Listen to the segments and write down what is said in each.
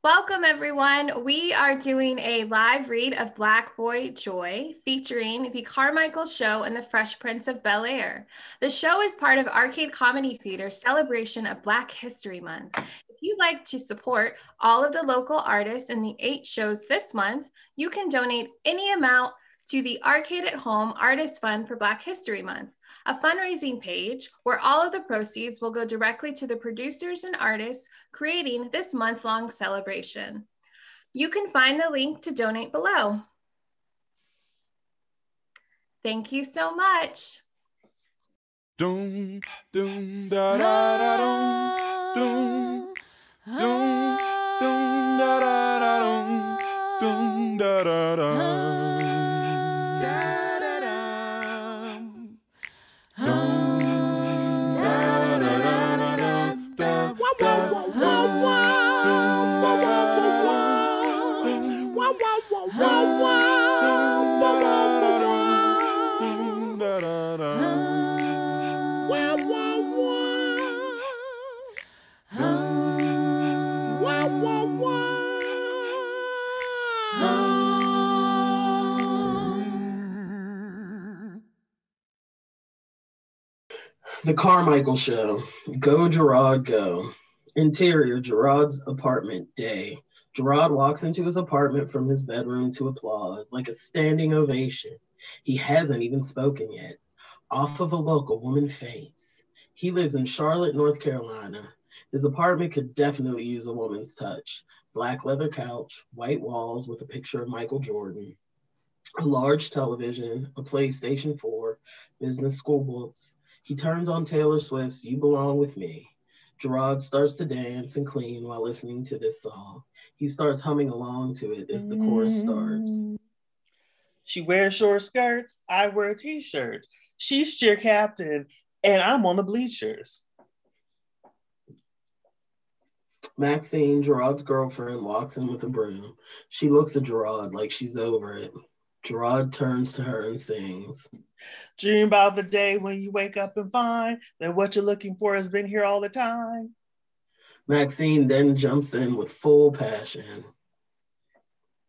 Welcome, everyone. We are doing a live read of Black Boy Joy featuring the Carmichael Show and the Fresh Prince of Bel-Air. The show is part of Arcade Comedy Theater's celebration of Black History Month. If you'd like to support all of the local artists in the 8 shows this month, you can donate any amount to the Arcade at Home Artist Fund for Black History Month, a fundraising page where all of the proceeds will go directly to the producers and artists creating this month-long celebration. You can find the link to donate below. Thank you so much. Doom, doom, da da da doom, doom, doom, doom, da da da doom, da da da. The Carmichael Show. Go, Gerard, go. Interior, Gerard's apartment, day. Gerard walks into his apartment from his bedroom to applause, like a standing ovation. He hasn't even spoken yet. Off of a look, a woman faints. He lives in Charlotte, North Carolina. His apartment could definitely use a woman's touch. Black leather couch, white walls with a picture of Michael Jordan, a large television, a PlayStation 4, business school books. He turns on Taylor Swift's You Belong With Me. Gerard starts to dance and clean while listening to this song. He starts humming along to it as the chorus starts. She wears short skirts, I wear t-shirts. She's cheer captain, and I'm on the bleachers. Maxine, Gerard's girlfriend, walks in with a broom. She looks at Gerard like she's over it. Gerard turns to her and sings. Dream about the day when you wake up and find that what you're looking for has been here all the time. Maxine then jumps in with full passion.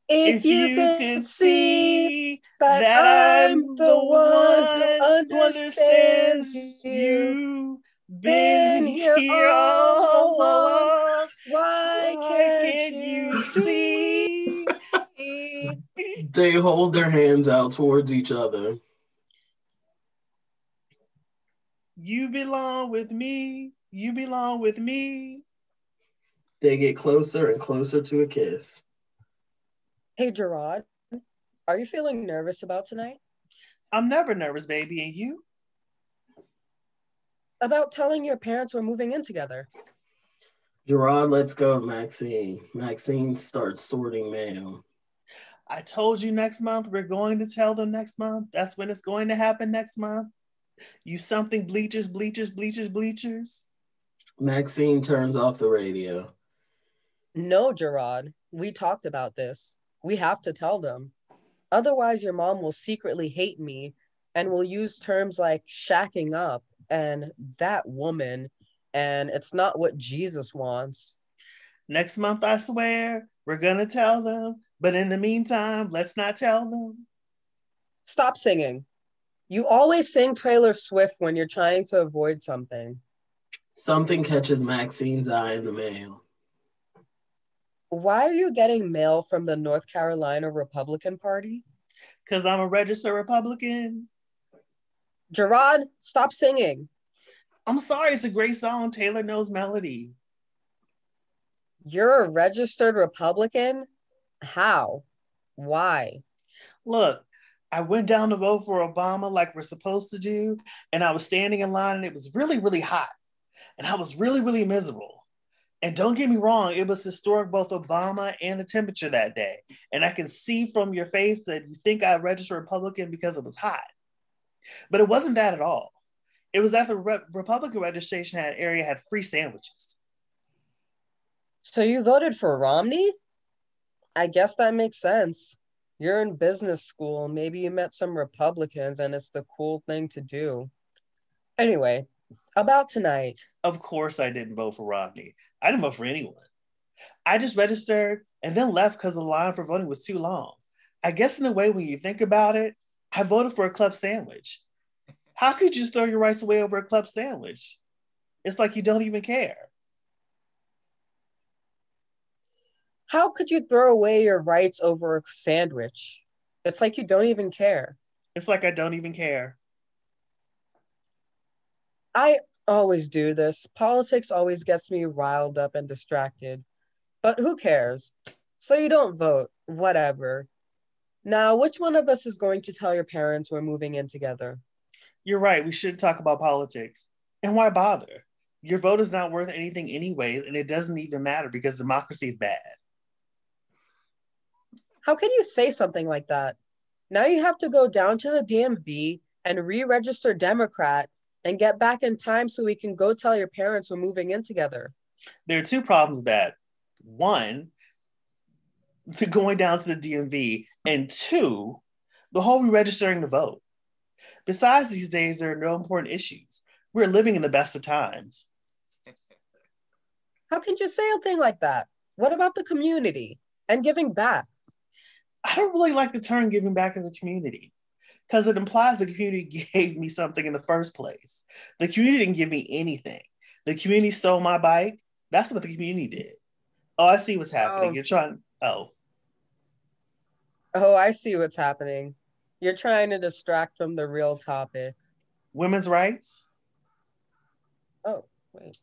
If you could see that I'm the one who understands you, been here all along, why can't you see? They hold their hands out towards each other. You belong with me. You belong with me. They get closer and closer to a kiss. Hey, Gerard, are you feeling nervous about tonight? I'm never nervous, baby. And you? About telling your parents we're moving in together. Gerard lets go of Maxine. Maxine starts sorting mail. I told you next month. We're going to tell them next month. That's when it's going to happen next month. You something bleachers, bleachers, bleachers, bleachers. Maxine turns off the radio. No, Gerard, we talked about this. We have to tell them. Otherwise, your mom will secretly hate me and will use terms like shacking up and that woman, and it's not what Jesus wants. Next month, I swear, we're going to tell them. But in the meantime, let's not tell them. Stop singing. You always sing Taylor Swift when you're trying to avoid something. Something catches Maxine's eye in the mail. Why are you getting mail from the North Carolina Republican Party? Because I'm a registered Republican. Gerard, stop singing. I'm sorry, it's a great song. Taylor knows melody. You're a registered Republican? How? Why? Look, I went down to vote for Obama like we're supposed to do, and I was standing in line and it was really, really hot. And I was really, really miserable. And don't get me wrong, it was historic, both Obama and the temperature that day. And I can see from your face that you think I registered Republican because it was hot. But it wasn't that at all. It was that the Republican registration area had free sandwiches. So you voted for Romney? I guess that makes sense. You're in business school. Maybe you met some Republicans and it's the cool thing to do. Anyway, about tonight. Of course I didn't vote for Romney. I didn't vote for anyone. I just registered and then left because the line for voting was too long. I guess in a way, when you think about it, I voted for a club sandwich. How could you just throw your rights away over a club sandwich? It's like you don't even care. How could you throw away your rights over a sandwich? It's like you don't even care. It's like I don't even care. I always do this. Politics always gets me riled up and distracted. But who cares? So you don't vote. Whatever. Now, which one of us is going to tell your parents we're moving in together? You're right. We shouldn't talk about politics. And why bother? Your vote is not worth anything anyways, and it doesn't even matter because democracy is bad. How can you say something like that? Now you have to go down to the DMV and re-register Democrat and get back in time so we can go tell your parents we're moving in together. There are two problems with that. One, going down to the DMV, and two, the whole re-registering to vote. Besides, these days, there are no important issues. We're living in the best of times. How can you say a thing like that? What about the community and giving back? I don't really like the term giving back in the community because it implies the community gave me something in the first place. The community didn't give me anything. The community stole my bike. That's what the community did. Oh, I see what's happening. You're trying. Oh, I see what's happening. You're trying to distract from the real topic. Women's rights? Oh, wait.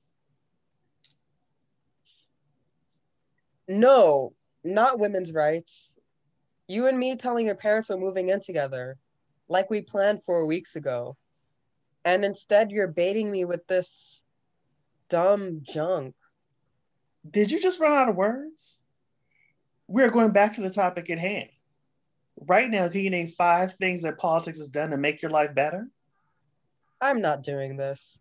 No, not women's rights. You and me telling your parents we're moving in together, like we planned 4 weeks ago. And instead you're baiting me with this dumb junk. Did you just run out of words? We're going back to the topic at hand. Right now, can you name 5 things that politics has done to make your life better? I'm not doing this.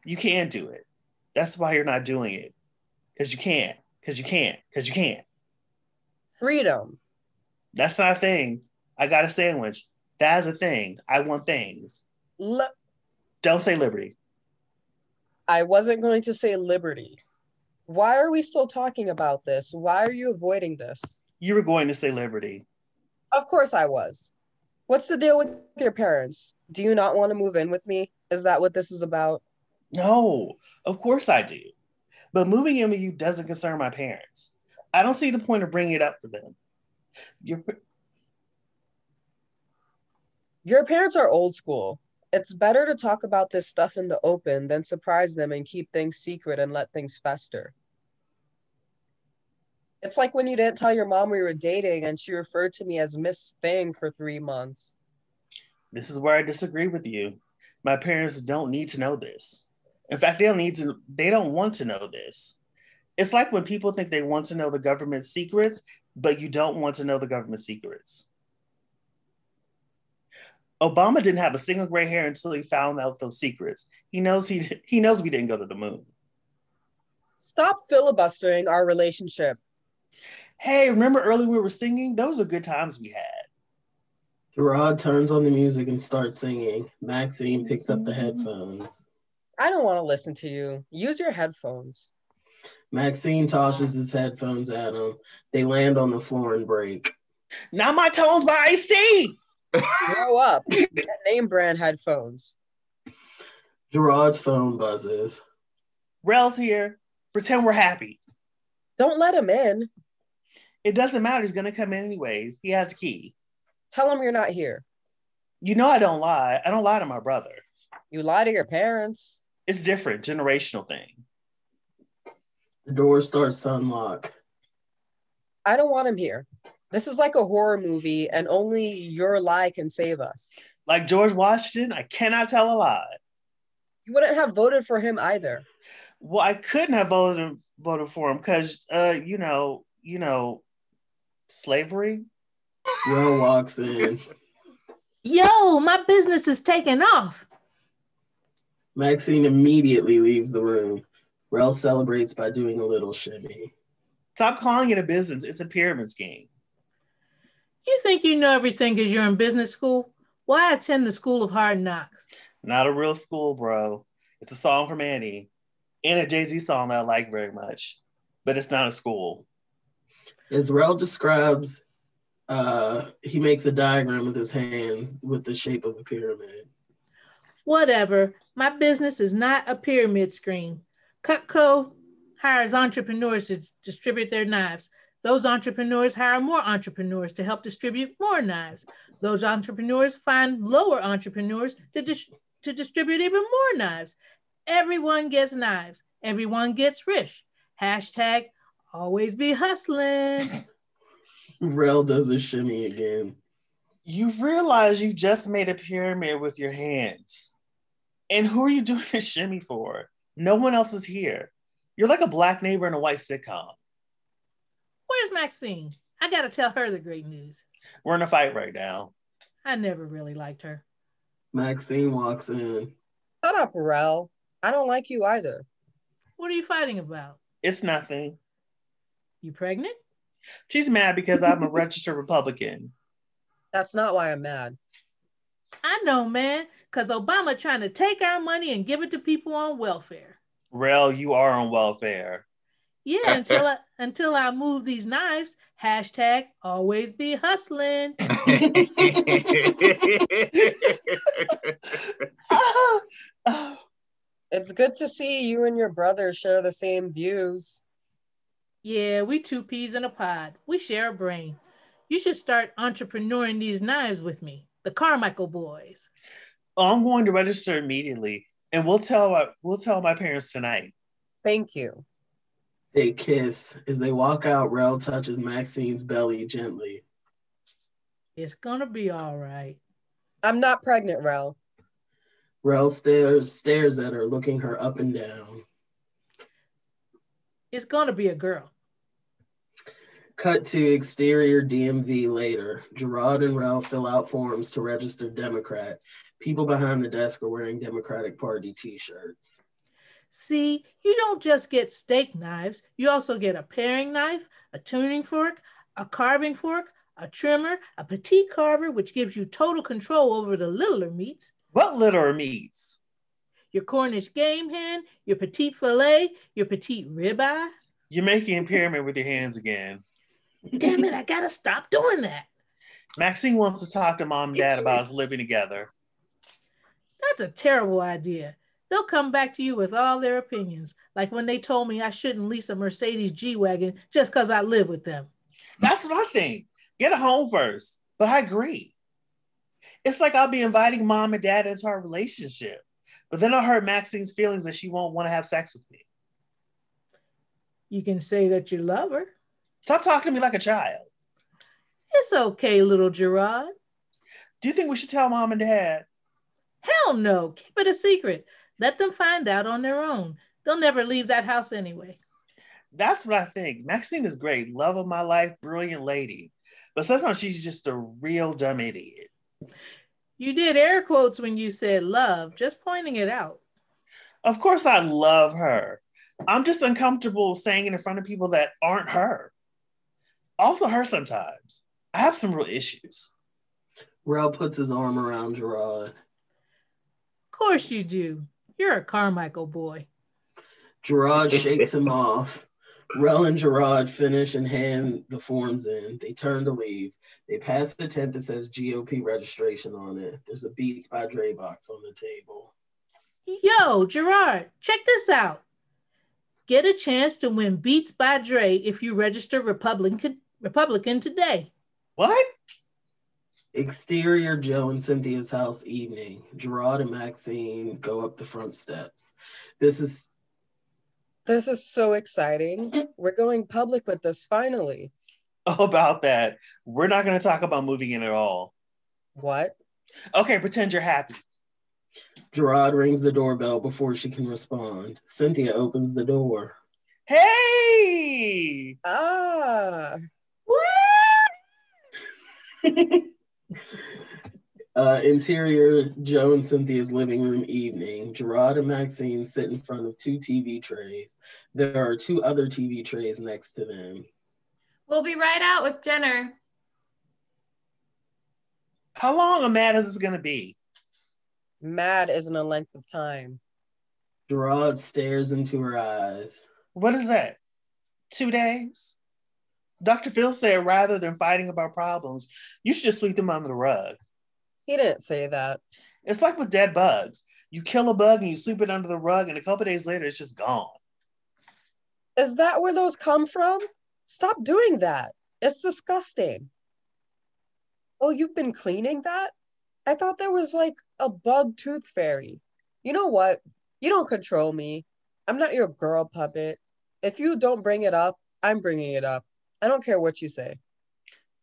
You can do it. That's why you're not doing it. Because you can't. Because you can't. Because you can't. Freedom. That's not a thing. I got a sandwich. That's a thing. I want things. Don't say liberty. I wasn't going to say liberty. Why are we still talking about this? Why are you avoiding this? You were going to say liberty. Of course I was. What's the deal with your parents? Do you not want to move in with me? Is that what this is about? No, of course I do. But moving in with you doesn't concern my parents. I don't see the point of bringing it up for them. Your parents are old school. It's better to talk about this stuff in the open than surprise them and keep things secret and let things fester. It's like when you didn't tell your mom we were dating and she referred to me as Miss Thing for 3 months. This is where I disagree with you. My parents don't need to know this. In fact, they don't want to know this. It's like when people think they want to know the government's secrets, but you don't want to know the government's secrets. Obama didn't have a single gray hair until he found out those secrets. He knows we didn't go to the moon. Stop filibustering our relationship. Hey, remember earlier we were singing? Those are good times we had. Gerard turns on the music and starts singing. Maxine picks up the headphones. I don't want to listen to you. Use your headphones. Maxine tosses his headphones at him. They land on the floor and break. Not my tones by IC! Grow up. Get name brand headphones. Gerard's phone buzzes. Rel's here. Pretend we're happy. Don't let him in. It doesn't matter. He's going to come in anyways. He has a key. Tell him you're not here. You know I don't lie. I don't lie to my brother. You lie to your parents. It's different. Generational thing. The door starts to unlock. I don't want him here. This is like a horror movie and only your lie can save us. Like George Washington, I cannot tell a lie. You wouldn't have voted for him either. Well, I couldn't have voted for him because, slavery. Will walks in. Yo, my business is taking off. Maxine immediately leaves the room. Rel celebrates by doing a little shimmy. Stop calling it a business. It's a pyramid scheme. You think you know everything because you're in business school? Why attend the School of Hard Knocks? Not a real school, bro. It's a song from Annie and a Jay-Z song that I like very much. but it's not a school. As Rel describes, he makes a diagram with his hands with the shape of a pyramid. Whatever. My business is not a pyramid scheme. Cutco hires entrepreneurs to distribute their knives. Those entrepreneurs hire more entrepreneurs to help distribute more knives. Those entrepreneurs find lower entrepreneurs to distribute even more knives. Everyone gets knives. Everyone gets rich. Hashtag always be hustling. Rel does a shimmy again. You realize you just made a pyramid with your hands. And who are you doing this shimmy for? No one else is here. You're like a black neighbor in a white sitcom. Where's Maxine? I gotta tell her the great news. We're in a fight right now. I never really liked her. Maxine walks in. Shut up, Rel. I don't like you either. What are you fighting about? It's nothing. You pregnant? She's mad because I'm a registered Republican. That's not why I'm mad. I know, man, because Obama trying to take our money and give it to people on welfare. Rel, you are on welfare. Yeah, until I move these knives. Hashtag always be hustling. It's good to see you and your brother share the same views. Yeah, we two peas in a pod. We share a brain. You should start entrepreneuring these knives with me. The Carmichael boys. Oh, I'm going to register immediately, and we'll tell my parents tonight. Thank you. They kiss. As they walk out, Rel touches Maxine's belly gently. It's gonna be all right. I'm not pregnant, Rel. Rel stares at her, looking her up and down. It's gonna be a girl. Cut to exterior DMV later. Gerard and Rel fill out forms to register Democrat. People behind the desk are wearing Democratic Party t-shirts. See, you don't just get steak knives. You also get a paring knife, a tuning fork, a carving fork, a trimmer, a petite carver, which gives you total control over the littler meats. What littler meats? Your Cornish game hen, your petite filet, your petite ribeye. You're making a pyramid with your hands again. Damn it, I gotta stop doing that. Maxine wants to talk to mom and dad about us living together. That's a terrible idea. They'll come back to you with all their opinions, like when they told me I shouldn't lease a Mercedes G-Wagon just because I live with them. That's what I think. Get a home first. But I agree. It's like I'll be inviting mom and dad into our relationship. But then I'll hurt Maxine's feelings that she won't want to have sex with me. You can say that you love her. Stop talking to me like a child. It's okay, little Gerard. Do you think we should tell mom and dad? Hell no. Keep it a secret. Let them find out on their own. They'll never leave that house anyway. That's what I think. Maxine is great. Love of my life, brilliant lady. But sometimes she's just a real dumb idiot. You did air quotes when you said love, just pointing it out. Of course I love her. I'm just uncomfortable saying it in front of people that aren't her. Also her sometimes. I have some real issues. Rel puts his arm around Gerard. Of course you do. You're a Carmichael boy. Gerard shakes him off. Rel and Gerard finish and hand the forms in. They turn to leave. They pass the tent that says GOP registration on it. There's a Beats by Dre box on the table. Yo, Gerard, check this out. Get a chance to win Beats by Dre if you register Republican today. What? Exterior Joe and Cynthia's house evening. Gerard and Maxine go up the front steps. This is so exciting. We're going public with this finally. Oh, about that. We're not going to talk about moving in at all. What? Okay, pretend you're happy. Gerard rings the doorbell before she can respond. Cynthia opens the door. Hey! Ah. Interior Joe and Cynthia's living room evening. Gerard and Maxine sit in front of two TV trays. There are two other TV trays next to them. We'll be right out with dinner. How long a mad is this going to be? Mad isn't a length of time. Gerard stares into her eyes. What is that? 2 days. Dr. Phil said rather than fighting about problems, you should just sweep them under the rug. He didn't say that. It's like with dead bugs. You kill a bug and you sweep it under the rug, and a couple days later, it's just gone. Is that where those come from? Stop doing that. It's disgusting. Oh, you've been cleaning that? I thought there was like a bug tooth fairy. You know what? You don't control me. I'm not your girl puppet. If you don't bring it up, I'm bringing it up. I don't care what you say.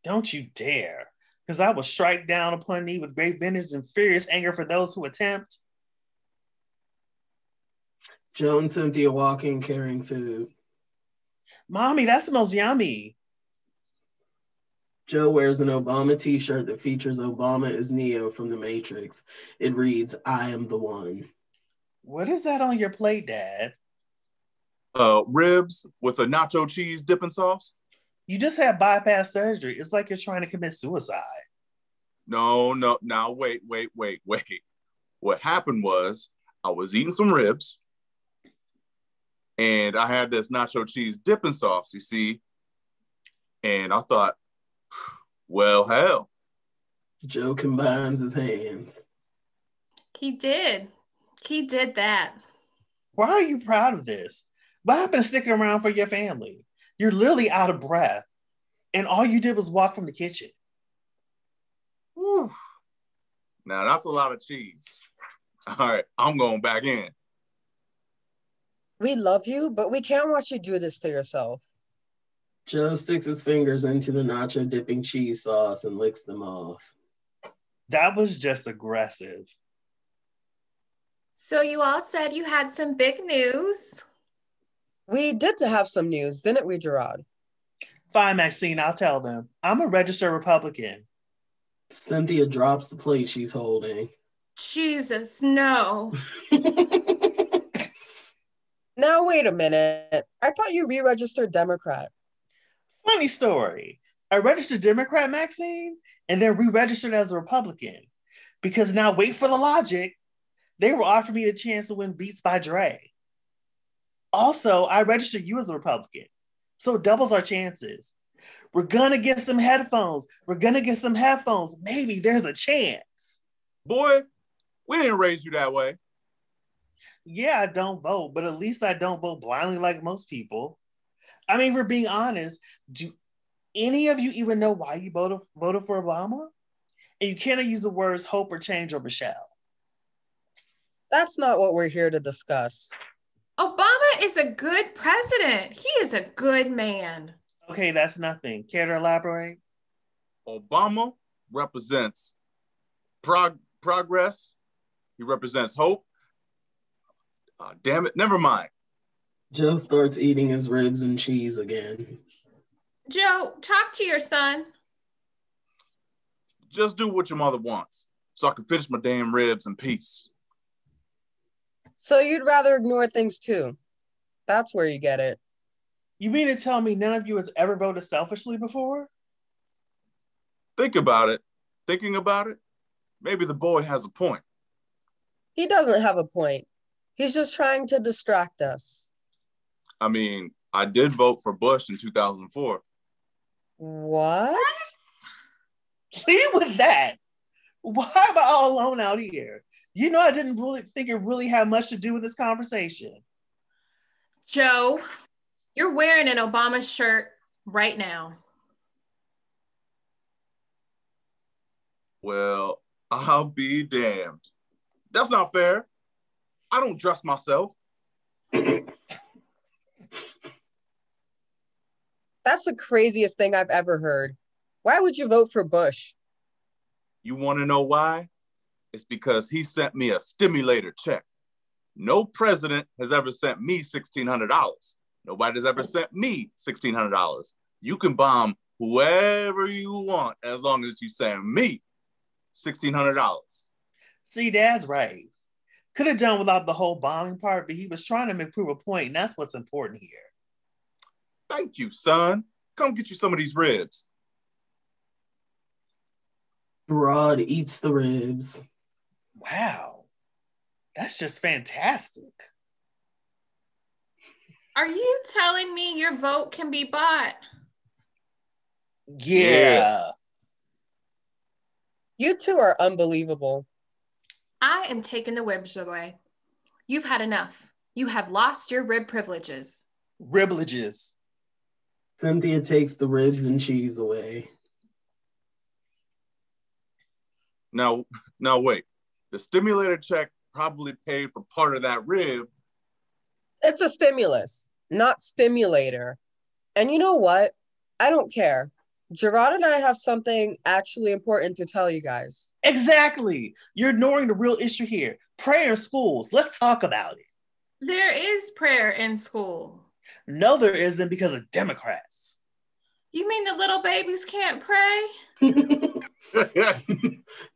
Don't you dare, because I will strike down upon thee with great vengeance and furious anger for those who attempt. Joe and Cynthia walk in carrying food. Mommy, that smells yummy. Joe wears an Obama t-shirt that features Obama as Neo from The Matrix. It reads, "I am the one." What is that on your plate, Dad? Ribs with a nacho cheese dipping sauce. You just had bypass surgery. It's like you're trying to commit suicide. No. Now, wait. What happened was I was eating some ribs and I had this nacho cheese dipping sauce, you see, and I thought, well, hell. Joe combines his hands. He did that. Why are you proud of this? What happened to sticking around for your family? You're literally out of breath, and all you did was walk from the kitchen. Whew. Now, that's a lot of cheese. All right, I'm going back in. We love you, but we can't watch you do this to yourself. Joe sticks his fingers into the nacho dipping cheese sauce and licks them off. That was just aggressive. So you all said you had some big news. We did to have some news, didn't we, Gerard? Fine, Maxine, I'll tell them. I'm a registered Republican. Cynthia drops the plate she's holding. Jesus, no. Now, wait a minute. I thought you re-registered Democrat. Funny story. I registered Democrat, Maxine, and then re-registered as a Republican. Because now, wait for the logic, they were offering me the chance to win Beats by Dre. Also, I registered you as a Republican. So it doubles our chances. We're gonna get some headphones. Maybe there's a chance. Boy, we didn't raise you that way. Yeah, I don't vote, but at least I don't vote blindly like most people. I mean, for being honest, do any of you even know why you voted for Obama? And you cannot use the words hope or change or Michelle. That's not what we're here to discuss. Obama is a good president. He is a good man. Okay, that's nothing. Care to elaborate? Obama represents progress. He represents hope. Damn it, never mind. Joe starts eating his ribs and cheese again. Joe, talk to your son. Just do what your mother wants so I can finish my damn ribs in peace. So you'd rather ignore things too. That's where you get it. You mean to tell me none of you has ever voted selfishly before? Thinking about it, maybe the boy has a point. He doesn't have a point. He's just trying to distract us. I mean, I did vote for Bush in 2004. What? Leave with that. Why am I all alone out here? You know, I didn't really think it really had much to do with this conversation. Joe, you're wearing an Obama shirt right now. Well, I'll be damned. That's not fair. I don't dress myself. That's the craziest thing I've ever heard. Why would you vote for Bush? You want to know why? It's because he sent me a stimulator check. No president has ever sent me $1,600. Nobody's ever sent me $1,600. You can bomb whoever you want as long as you send me $1,600. See, Dad's right. Could have done without the whole bombing part, but he was trying to prove a point, and that's what's important here. Thank you, son. Come get you some of these ribs. Rod eats the ribs. Wow. That's just fantastic. Are you telling me your vote can be bought? Yeah. You two are unbelievable. I am taking the ribs away. You've had enough. You have lost your rib privileges. Riblages. Cynthia takes the ribs and cheese away. Now wait. The stimulator check probably paid for part of that rib. It's a stimulus, not stimulator. And you know what? I don't care. Gerard and I have something actually important to tell you guys. Exactly. You're ignoring the real issue here. Prayer in schools. Let's talk about it. There is prayer in school. No, there isn't because of Democrats. You mean the little babies can't pray?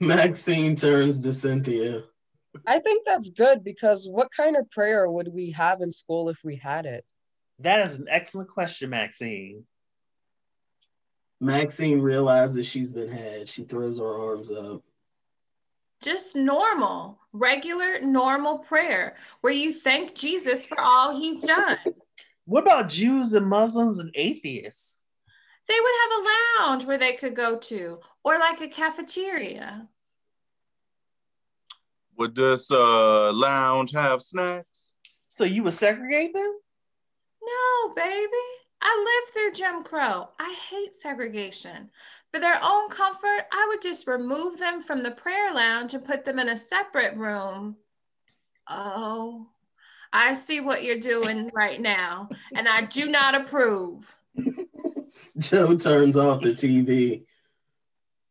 Maxine turns to Cynthia. I think that's good because what kind of prayer would we have in school if we had it? That is an excellent question, Maxine. Maxine realizes she's been had. She throws her arms up. Just normal, regular, normal prayer where you thank Jesus for all he's done. What about Jews and Muslims and atheists? They would have a lounge where they could go to, or like a cafeteria. Would this lounge have snacks? So you would segregate them? No, baby. I lived through Jim Crow. I hate segregation. For their own comfort, I would just remove them from the prayer lounge and put them in a separate room. Oh, I see what you're doing right now, and I do not approve. Joe turns off the TV.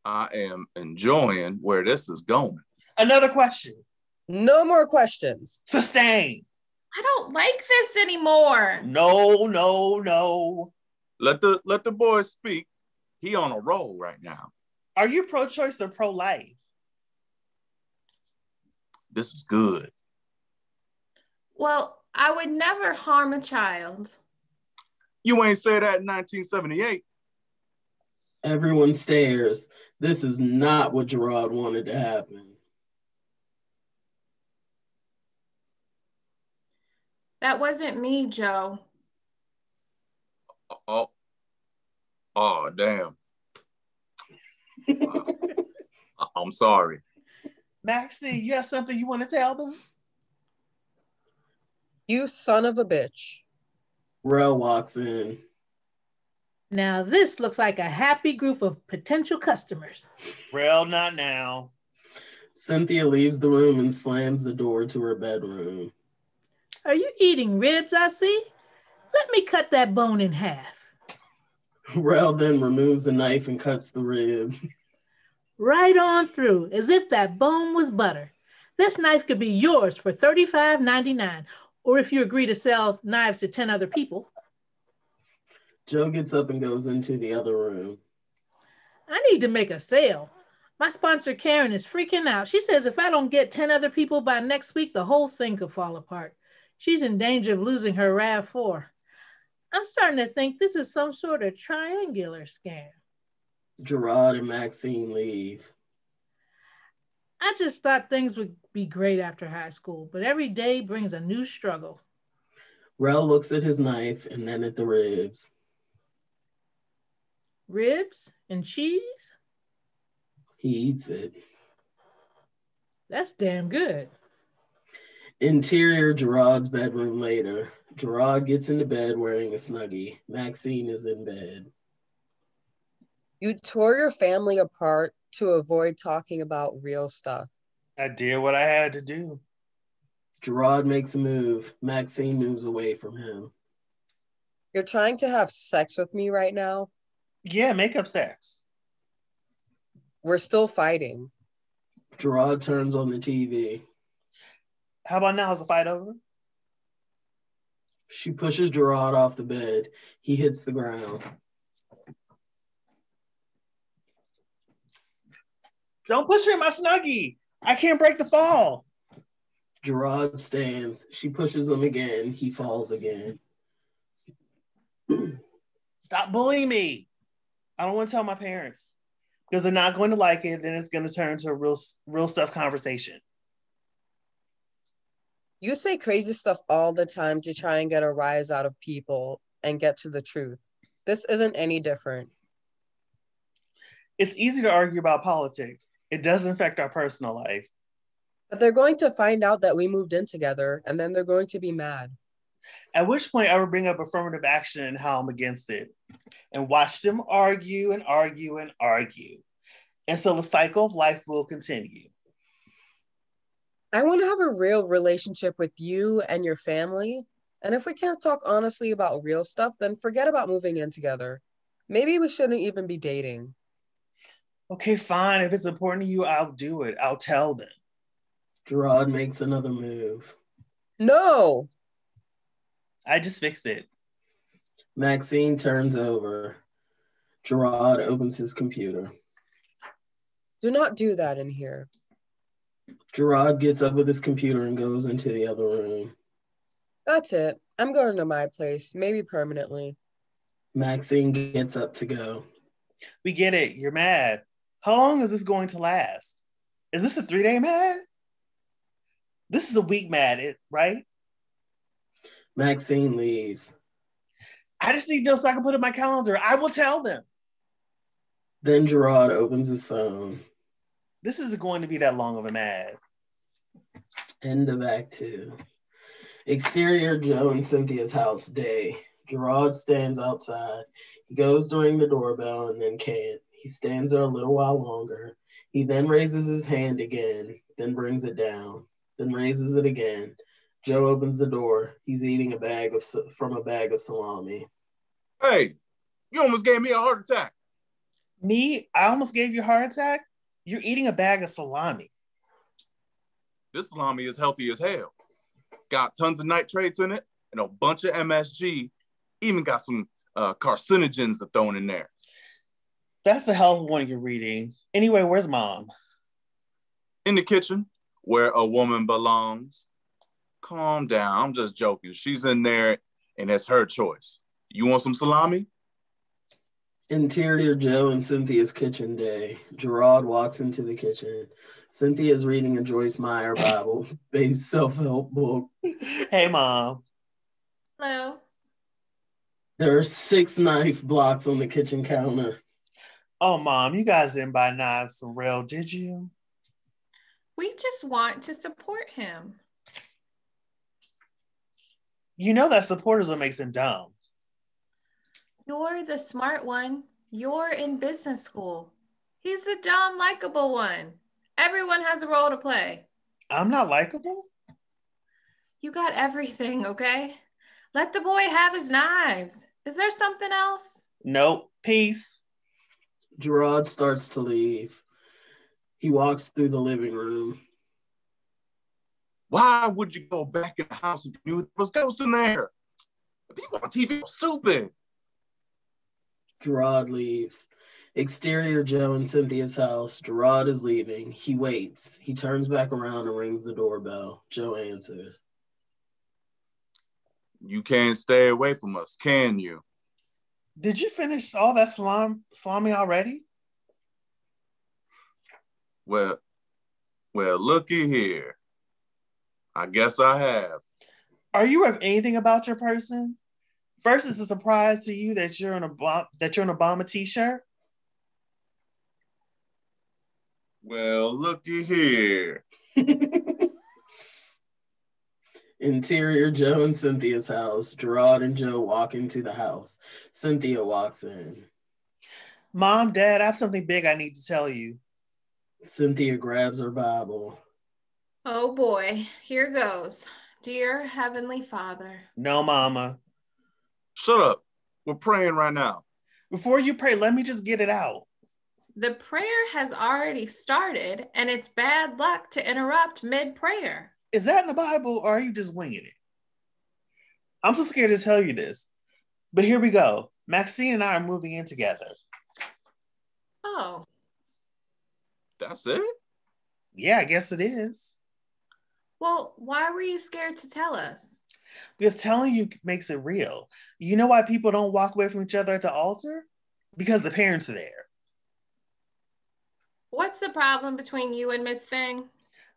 I am enjoying where this is going. Another question. No more questions. Sustain. I don't like this anymore. No. Let the boy speak. He on a roll right now. Are you pro-choice or pro-life? This is good. Well, I would never harm a child. You ain't say that in 1978. Everyone stares. This is not what Gerard wanted to happen. That wasn't me, Joe. Oh, damn. I'm sorry. Maxine, you have something you want to tell them? You son of a bitch. Rel walks in. Now this looks like a happy group of potential customers. Well, not now. Cynthia leaves the room and slams the door to her bedroom. Are you eating ribs, I see? Let me cut that bone in half. Rel then removes the knife and cuts the rib. Right on through, as if that bone was butter. This knife could be yours for $35.99, or if you agree to sell knives to 10 other people. Joe gets up and goes into the other room. I need to make a sale. My sponsor Karen is freaking out. She says if I don't get 10 other people by next week, the whole thing could fall apart. She's in danger of losing her RAV4. I'm starting to think this is some sort of triangular scam. Gerard and Maxine leave. I just thought things would be great after high school, but every day brings a new struggle. Rel looks at his knife and then at the ribs. Ribs and cheese? He eats it. That's damn good. Interior Gerard's bedroom later. Gerard gets into bed wearing a Snuggie. Maxine is in bed. You tore your family apart to avoid talking about real stuff. I did what I had to do. Gerard makes a move. Maxine moves away from him. You're trying to have sex with me right now? Yeah, makeup sex. We're still fighting. Gerard turns on the TV. How about now? Is the fight over? She pushes Gerard off the bed. He hits the ground. Don't push me in my Snuggie. I can't break the fall. Gerard stands. She pushes him again. He falls again. Stop bullying me. I don't want to tell my parents because they're not going to like it. Then it's going to turn into a real stuff conversation. You say crazy stuff all the time to try and get a rise out of people and get to the truth. This isn't any different. It's easy to argue about politics. It doesn't affect our personal life. But they're going to find out that we moved in together, and then they're going to be mad. At which point I would bring up affirmative action and how I'm against it, and watch them argue and argue and argue. And so the cycle of life will continue. I want to have a real relationship with you and your family. And if we can't talk honestly about real stuff, then forget about moving in together. Maybe we shouldn't even be dating. Okay, fine. If it's important to you, I'll do it. I'll tell them. Gerard makes another move. No! I just fixed it. Maxine turns over. Gerard opens his computer. Do not do that in here. Gerard gets up with his computer and goes into the other room. That's it. I'm going to my place, maybe permanently. Maxine gets up to go. We get it. You're mad. How long is this going to last? Is this a 3-day mad? This is a week mad, right? Maxine leaves. I just need to know so I can put it in my calendar. I will tell them. Then Gerard opens his phone. This isn't going to be that long of a mad. End of Act 2. Exterior, Joe and Cynthia's house, day. Gerard stands outside. He goes to ring the doorbell and then can't. He stands there a little while longer. He then raises his hand again, then brings it down, then raises it again. Joe opens the door. He's eating from a bag of salami. Hey, you almost gave me a heart attack. Me? I almost gave you a heart attack? You're eating a bag of salami. This salami is healthy as hell. Got tons of nitrates in it and a bunch of MSG. Even got some carcinogens thrown in there. That's the health one you're reading. Anyway, where's Mom? In the kitchen, where a woman belongs. Calm down. I'm just joking. She's in there and it's her choice. You want some salami? Interior, Joe and Cynthia's kitchen, day. Gerard walks into the kitchen. Cynthia's reading a Joyce Meyer Bible-based self-help book. Hey, Mom. Hello. There are 6 knife blocks on the kitchen counter. Oh, Mom, you guys didn't buy knives for real, did you? We just want to support him. You know that support is what makes him dumb. You're the smart one. You're in business school. He's the dumb, likable one. Everyone has a role to play. I'm not likable? You got everything, okay? Let the boy have his knives. Is there something else? Nope. Peace. Gerard starts to leave. He walks through the living room. Why would you go back in the house if you knew there was ghosts in there? People on TV are stupid. Gerard leaves. Exterior, Joe and Cynthia's house. Gerard is leaving. He waits. He turns back around and rings the doorbell. Joe answers. You can't stay away from us, can you? Did you finish all that salami already? Well, looky here. I guess I have. Are you aware of anything about your person? First, it's a surprise to you that you're an Obama t-shirt. Well, looky here. Interior, Joe and Cynthia's house. Gerard and Joe walk into the house. Cynthia walks in. Mom, Dad, I have something big I need to tell you. Cynthia grabs her Bible. Oh boy, here goes. Dear Heavenly Father. No, Mama. Shut up. We're praying right now. Before you pray, let me just get it out. The prayer has already started, and it's bad luck to interrupt mid-prayer. Is that in the Bible, or are you just winging it? I'm so scared to tell you this, but here we go. Maxine and I are moving in together. Oh. That's it? Yeah, I guess it is. Well, why were you scared to tell us? Because telling you makes it real. You know why people don't walk away from each other at the altar? Because the parents are there. What's the problem between you and Miss Thing?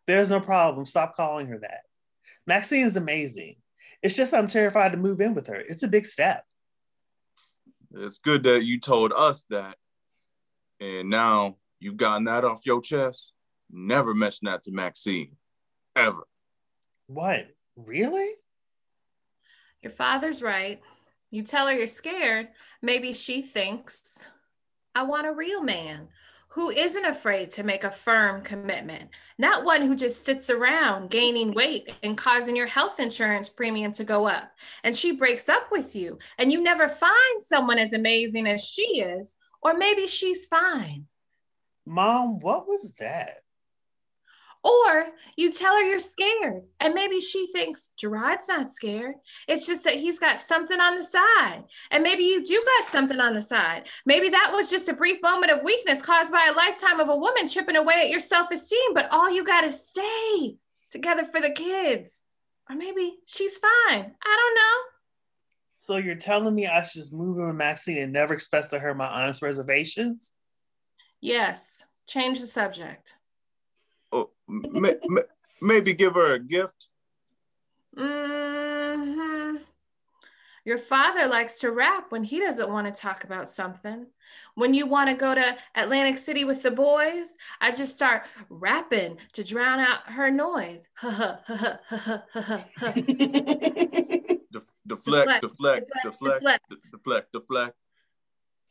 There's no problem. Stop calling her that. Maxine is amazing. It's just I'm terrified to move in with her. It's a big step. It's good that you told us that. And now you've gotten that off your chest. Never mention that to Maxine. Ever. What? Really? Your father's right. You tell her you're scared, maybe she thinks, I want a real man who isn't afraid to make a firm commitment, not one who just sits around gaining weight and causing your health insurance premium to go up. And she breaks up with you, and you never find someone as amazing as she is, or maybe she's fine. Mom, what was that? Or you tell her you're scared, and maybe she thinks Gerard's not scared. It's just that he's got something on the side. And maybe you do got something on the side. Maybe that was just a brief moment of weakness caused by a lifetime of a woman chipping away at your self-esteem, but all you got to stay together for the kids. Or maybe she's fine. I don't know. So you're telling me I should just move in with Maxine and never express to her my honest reservations? Yes. Change the subject. Oh, maybe give her a gift. Mm-hmm. Your father likes to rap when he doesn't want to talk about something. When you want to go to Atlantic City with the boys, I just start rapping to drown out her noise. Deflect.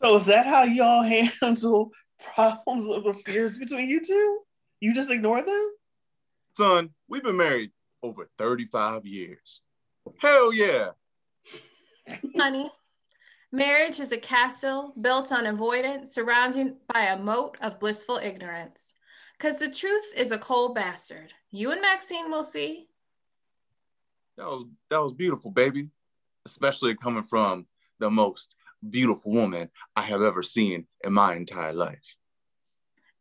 So is that how y'all handle problems of affairs between you two? You just ignore them? Son, we've been married over 35 years. Hell yeah. Honey, marriage is a castle built on avoidance, surrounded by a moat of blissful ignorance. Because the truth is a cold bastard. You and Maxine will see. That was beautiful, baby. Especially coming from the most beautiful woman I have ever seen in my entire life.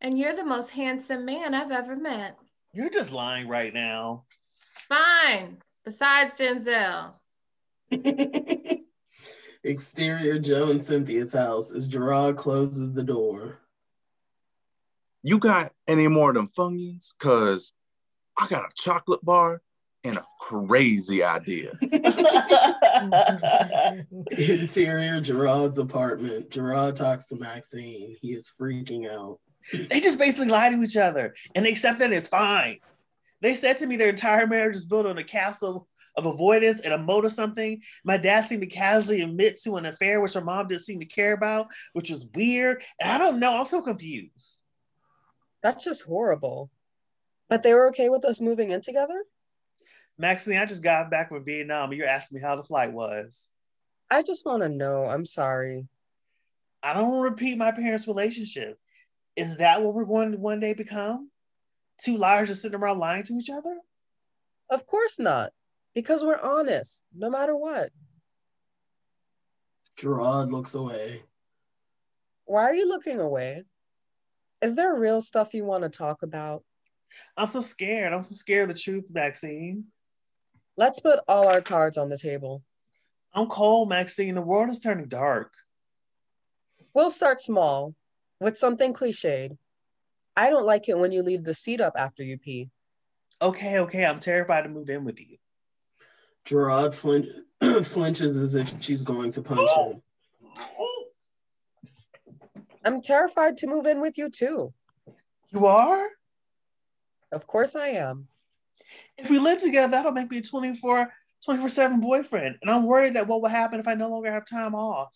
And you're the most handsome man I've ever met. You're just lying right now. Fine. Besides Denzel. Exterior Joe and Cynthia's house as Gerard closes the door. You got any more of them Funyuns? Cause I got a chocolate bar and a crazy idea. Interior Gerard's apartment. Gerard talks to Maxine. He is freaking out. They just basically lie to each other and they accept that it's fine. They said to me their entire marriage is built on a castle of avoidance and a moat or something. My dad seemed to casually admit to an affair which my mom didn't seem to care about, which was weird. And I don't know, I'm so confused. That's just horrible. But they were okay with us moving in together? Maxine, I just got back from Vietnam and you're asking me how the flight was. I just want to know. I'm sorry. I don't want to repeat my parents' relationship. Is that what we're going to one day become? Two liars just sitting around lying to each other? Of course not. Because we're honest, no matter what. Gerard looks away. Why are you looking away? Is there real stuff you want to talk about? I'm so scared. I'm so scared of the truth, Maxine. Let's put all our cards on the table. I'm cold, Maxine. The world is turning dark. We'll start small, with something cliched. I don't like it when you leave the seat up after you pee. Okay. I'm terrified to move in with you. Gerard flinches as if she's going to punch him. I'm terrified to move in with you too. You are? Of course I am. If we live together, that'll make me a 24/7 boyfriend. And I'm worried that what will happen if I no longer have time off.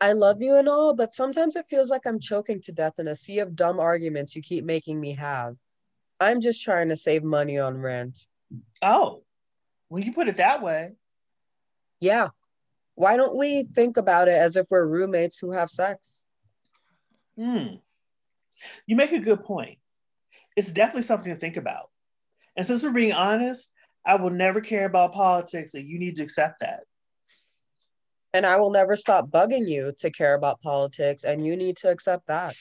I love you and all, but sometimes it feels like I'm choking to death in a sea of dumb arguments you keep making me have. I'm just trying to save money on rent. Oh, when you put it that way. Yeah. Why don't we think about it as if we're roommates who have sex? You make a good point. It's definitely something to think about. And since we're being honest, I will never care about politics, and you need to accept that. And I will never stop bugging you to care about politics, and you need to accept that.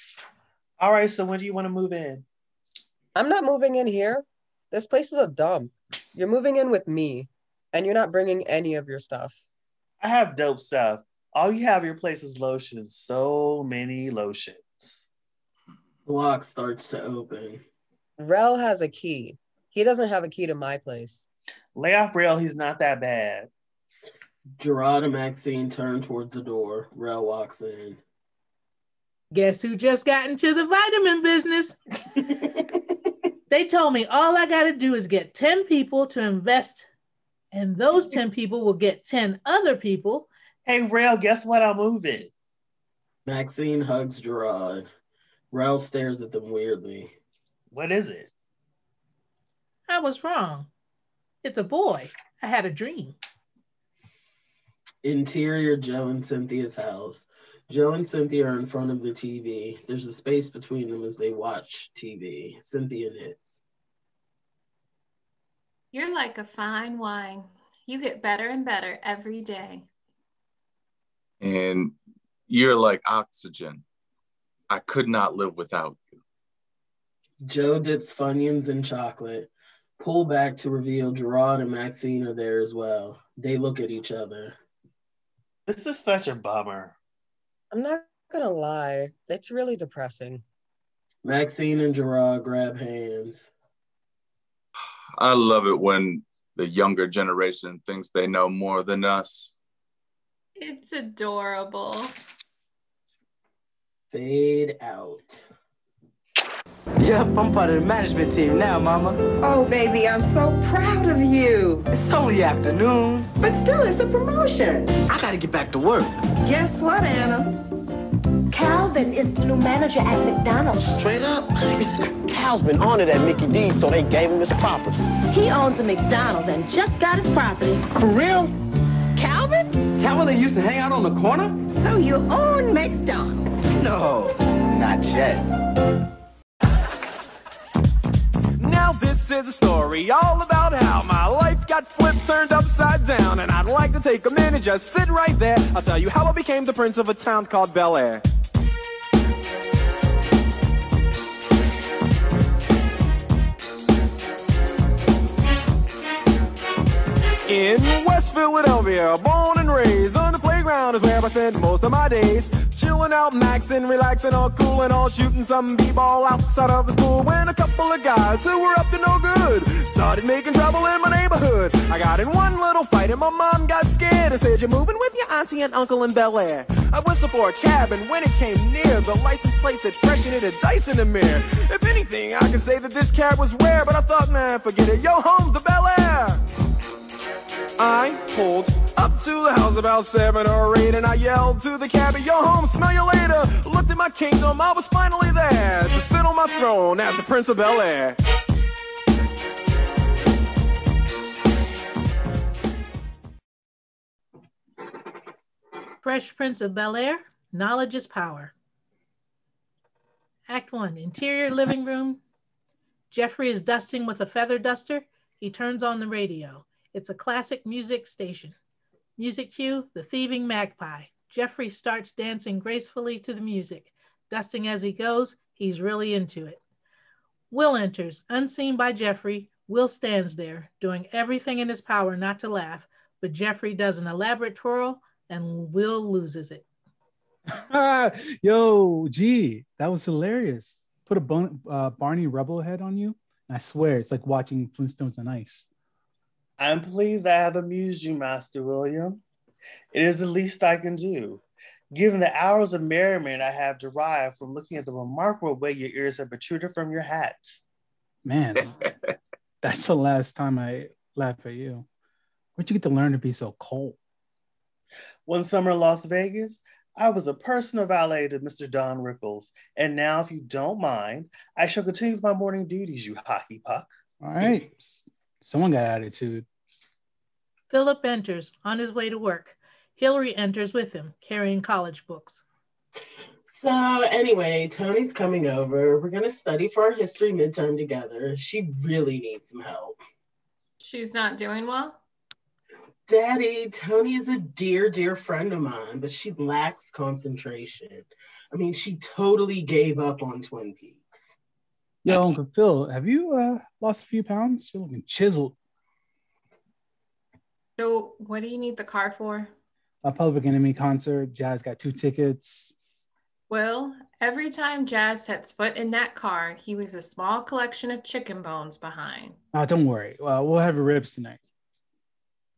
All right, so when do you want to move in? I'm not moving in here. This place is a dump. You're moving in with me, and you're not bringing any of your stuff. I have dope stuff. All you have at your place is lotions. So many lotions. The lock starts to open. Rel has a key. He doesn't have a key to my place. Lay off Rail, he's not that bad. Gerard and Maxine turn towards the door. Rel walks in. Guess who just got into the vitamin business? They told me all I got to do is get 10 people to invest, and those 10 people will get 10 other people. Hey, Rail, guess what? I'll move it. Maxine hugs Gerard. Rel stares at them weirdly. What is it? I was wrong. It's a boy. I had a dream. Interior Joe and Cynthia's house. Joe and Cynthia are in front of the TV. There's a space between them as they watch TV. Cynthia knits. You're like a fine wine. You get better and better every day. And you're like oxygen. I could not live without you. Joe dips Funyuns in chocolate. Pull back to reveal Gerard and Maxine are there as well. They look at each other. This is such a bummer. I'm not gonna lie, it's really depressing. Maxine and Gerard grab hands. I love it when the younger generation thinks they know more than us. It's adorable. Fade out. Yep, I'm part of the management team now, Mama. Oh, baby, I'm so proud of you. It's only afternoons. But still, it's a promotion. I gotta get back to work. Guess what, Anna? Calvin is the new manager at McDonald's. Straight up. Cal's been on it at Mickey D's, so they gave him his properties. He owns a McDonald's and just got his property. For real? Calvin? Calvin, they used to hang out on the corner? So you own McDonald's? No, not yet. Now this is a story all about how my life got flipped, turned upside down, and I'd like to take a minute, just sit right there. I'll tell you how I became the prince of a town called Bel-Air. In West Philadelphia, born and raised, on the playground is where I spent most of my days. Chilling out, maxing, relaxing, all cool and all, shooting some b-ball outside of the school, when a couple of guys who were up to no good started making trouble in my neighborhood. I got in one little fight and my mom got scared and said, "You're moving with your auntie and uncle in Bel-Air." I whistled for a cab, and when it came near, the license plate said fresh and it had dice in the mirror. If anything, I could say that this cab was rare, but I thought, man, forget it, yo, home's the Bel-Air. I pulled up to the house about 7 or 8, and I yelled to the cabbie, "Yo, home, smell you later." Looked at my kingdom, I was finally there to sit on my throne as the Prince of Bel-Air. Fresh Prince of Bel-Air, knowledge is power. Act 1, interior living room. Jeffrey is dusting with a feather duster. He turns on the radio. It's a classic music station. Music cue, The Thieving Magpie. Jeffrey starts dancing gracefully to the music. Dusting as he goes, he's really into it. Will enters, unseen by Jeffrey. Will stands there, doing everything in his power not to laugh, but Jeffrey does an elaborate twirl and Will loses it. Yo, gee, that was hilarious. Put a Barney Rubble head on you. I swear, it's like watching Flintstones on ice. I'm pleased I have amused you, Master William. It is the least I can do, given the hours of merriment I have derived from looking at the remarkable way your ears have protruded from your hat. Man, that's the last time I laugh at you. Where'd you get to learn to be so cold? One summer in Las Vegas, I was a personal valet to Mr. Don Rickles, and now, if you don't mind, I shall continue with my morning duties, you hockey puck. All right. Someone got attitude. Philip enters on his way to work. Hillary enters with him, carrying college books. So anyway, Tony's coming over. We're going to study for our history midterm together. She really needs some help. She's not doing well? Daddy, Tony is a dear, dear friend of mine, but she lacks concentration. I mean, she totally gave up on Twin Peaks. Yo, Uncle Phil, have you lost a few pounds? You're looking chiseled. So what do you need the car for? A Public Enemy concert. Jazz got 2 tickets. Well, every time Jazz sets foot in that car, he leaves a small collection of chicken bones behind. Don't worry. We'll have ribs tonight.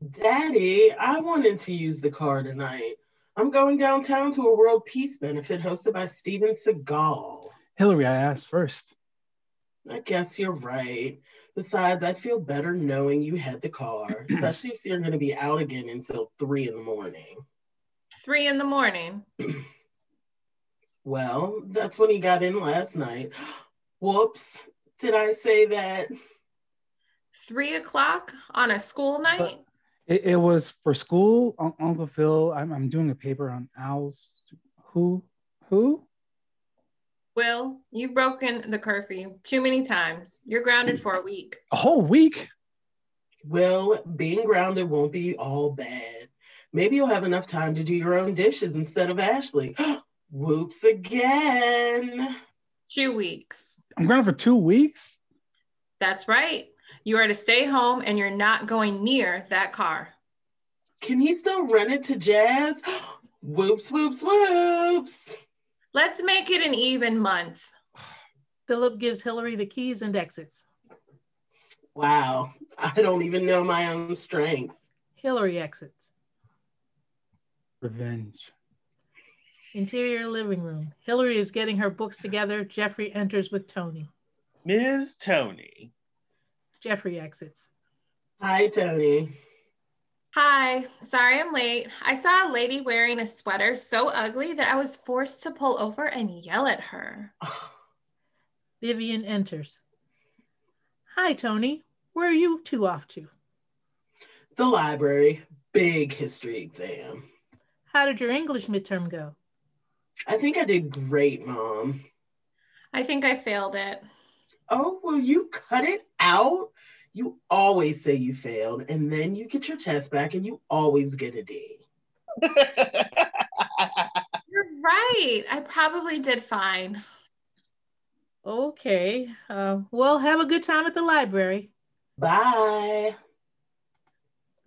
Daddy, I wanted to use the car tonight. I'm going downtown to a world peace benefit hosted by Steven Seagal. Hillary, I asked first. I guess you're right. Besides, I'd feel better knowing you had the car, especially if you're going to be out again until 3 in the morning. 3 in the morning? Well, that's when he got in last night. Whoops. Did I say that? 3 o'clock on a school night? It was for school, Uncle Phil. I'm doing a paper on owls. Who? Will, you've broken the curfew too many times. You're grounded for a week. A whole week? Well, being grounded won't be all bad. Maybe you'll have enough time to do your own dishes instead of Ashley. Whoops again. 2 weeks. I'm grounded for 2 weeks? That's right. You are to stay home and you're not going near that car. Can he still run it to Jazz? Whoops, whoops, whoops. Let's make it an even month. Philip gives Hillary the keys and exits. Wow, I don't even know my own strength. Hillary exits. Revenge. Interior living room. Hillary is getting her books together. Jeffrey enters with Tony. Ms. Tony. Jeffrey exits. Hi, Tony. Hi, sorry I'm late. I saw a lady wearing a sweater so ugly that I was forced to pull over and yell at her. Vivian enters. Hi, Tony. Where are you two off to? The library. Big history exam. How did your English midterm go? I think I did great, Mom. I think I failed it. Oh, will you cut it out? You always say you failed, and then you get your test back and you always get a D. You're right. I probably did fine. Okay. Well, have a good time at the library. Bye.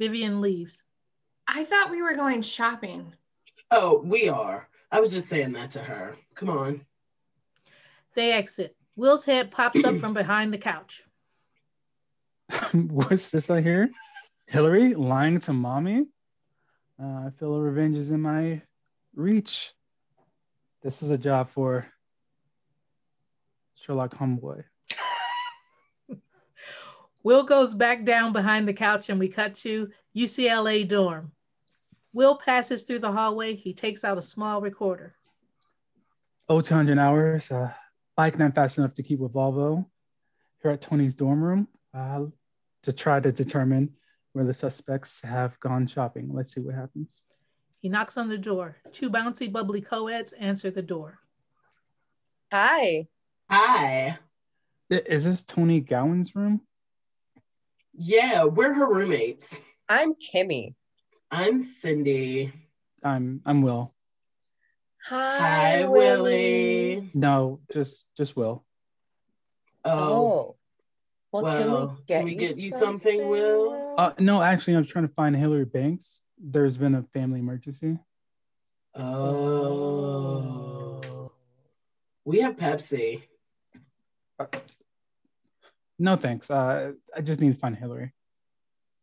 Vivian leaves. I thought we were going shopping. Oh, we are. I was just saying that to her. Come on. They exit. Will's head pops up from behind the couch. What's this I hear? Hillary lying to mommy? I feel a revenge is in my reach. This is a job for Sherlock Homeboy. Will goes back down behind the couch and we cut to UCLA dorm. Will passes through the hallway. He takes out a small recorder. 200 hours. Bike not fast enough to keep with Volvo. Here at Tony's dorm room to try to determine where the suspects have gone shopping. Let's see what happens. He knocks on the door. 2 bouncy, bubbly co-eds answer the door. Hi. Hi. Is this Tony Gowan's room? Yeah, we're her roommates. I'm Kimmy. I'm Cindy. I'm Will. Hi, Willie. No, just Will. Oh. Well, can we get you something, Will? No, actually, I'm trying to find Hillary Banks. There's been a family emergency. Oh. We have Pepsi. No, thanks. I just need to find Hillary.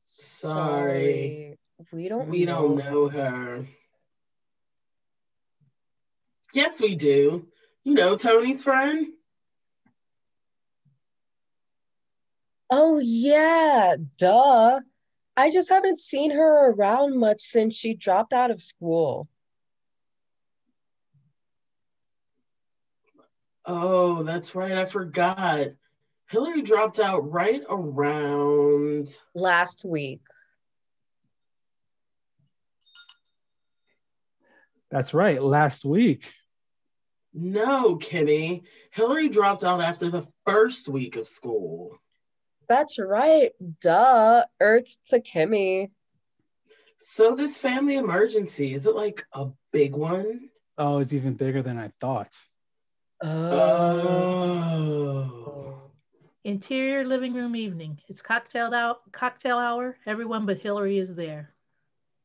Sorry. We don't know her. Yes, we do. You know Tony's friend? Oh, yeah, duh. I just haven't seen her around much since she dropped out of school. Oh, that's right. I forgot. Hillary dropped out right around last week. That's right, last week. No, Kimmy. Hillary dropped out after the first week of school. That's right. Duh. Earth to Kimmy. So this family emergency, is it like a big one? Oh, it's even bigger than I thought. Oh. Interior living room evening. It's cocktail hour. Everyone but Hillary is there.